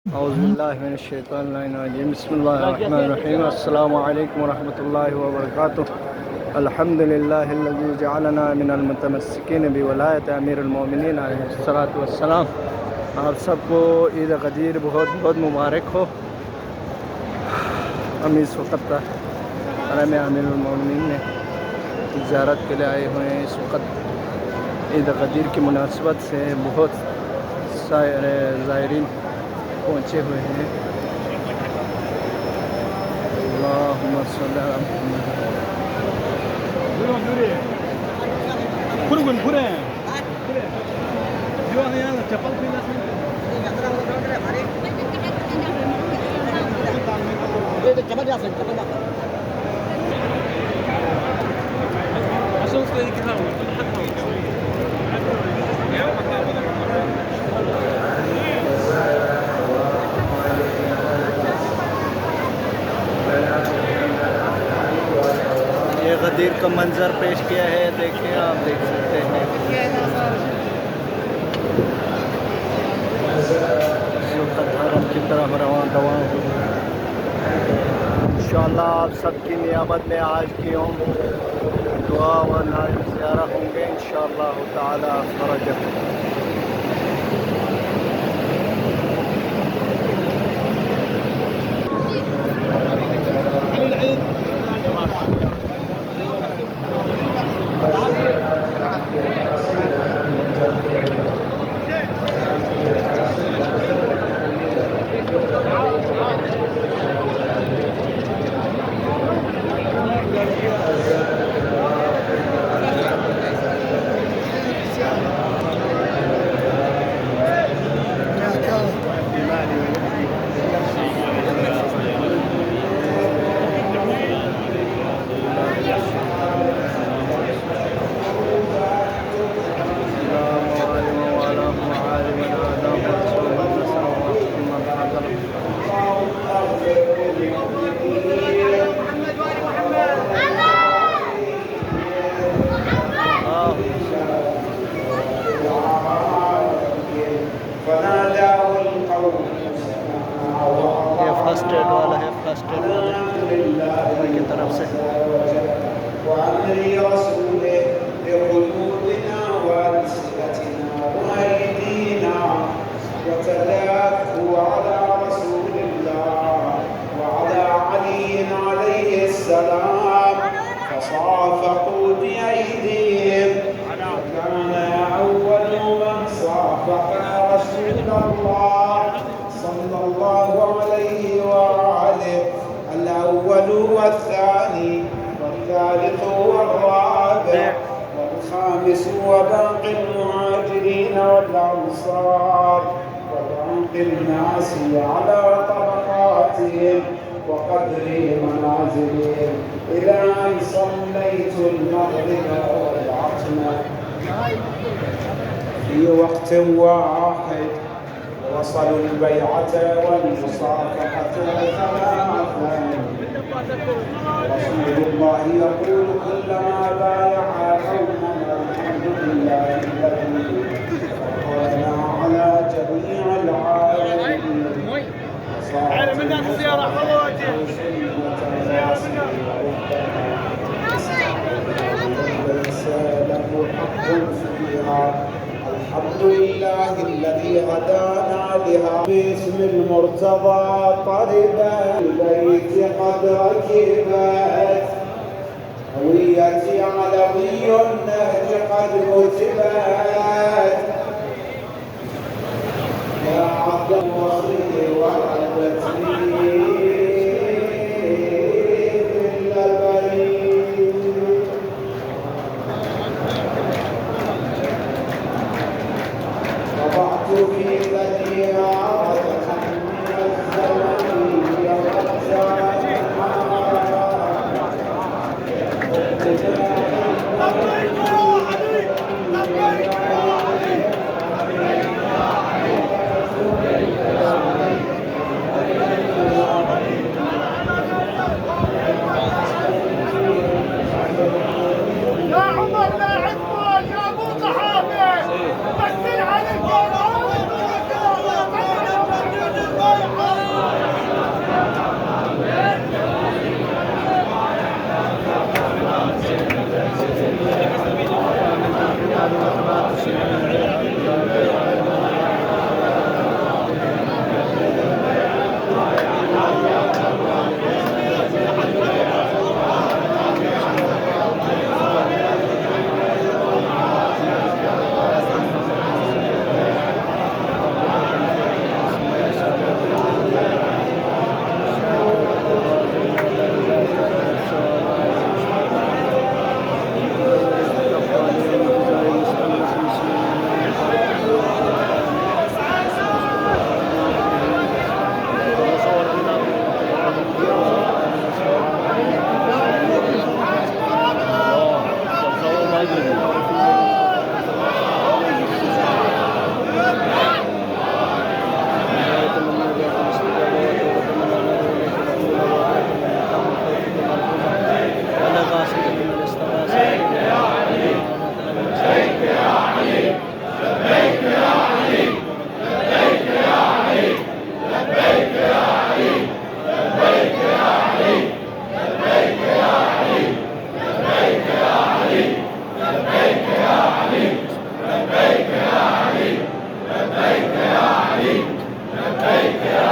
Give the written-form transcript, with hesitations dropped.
औज़ुबिल्लाहिमिनश्शैतानिर्रजीम बिस्मिल्लाहिर्रहमानिर्रहीम अस्सलामु अलैकुम वरहमतुल्लाहि वबरकातुहू अल्हम्दुलिल्लाहिल्लज़ी जअलना मिनल मुतमस्सिकीन बिवलायत अमीरुल मोमिनीन अलैहिस्सलातु वस्सलाम। आप सबको ईद गदीर बहुत बहुत मुबारक हो। हम इस वक्त हरम अमीरुल मोमिनीन में ज़ियारत के लिए आए हुए हैं। इस वक्त ईद गदीर की मुनासबत से बहुत सारे ज़ायरीन पहुँचे हुए हैं। अल्लाहुम्मा सल्ली अला ये गदीर का मंजर पेश किया है। देखिए, आप देख सकते हैं हरम की तरफ रवां इंशाअल्लाह आप सबकी नियामत में आज की दुआ व नाइल ज़ियारा होंगे इंशाअल्लाह ताला फरज। ये फर्स्ट एड वाला है, फर्स्ट एड वाले की तरफ से। فصافحوا بأيديهم وكان أول من صافح رسول الله صلى الله عليه وآله الأول والثاني والثالث والرابع والخامس وباقي المهاجرين والأنصار وباقي الناس على طبقاتهم وقدر منازلهم إلى أن صليت المغرب والعتمة في وقت واحد. وصلوا البيعة والمصافحة ثلاثا. رسول الله يقول كلما بايع قوما الحمد لله الذي فضلنا على جميع العالمين. ليس له حق فيها. الحمد لله الذي هدانا لها باسم المرتضى طربا البيت قد ركبت هويتي علوي النهج قد كتبت يا عبد الوصي وعبتني في بديها وتحمل الزمن يغزى عليك يا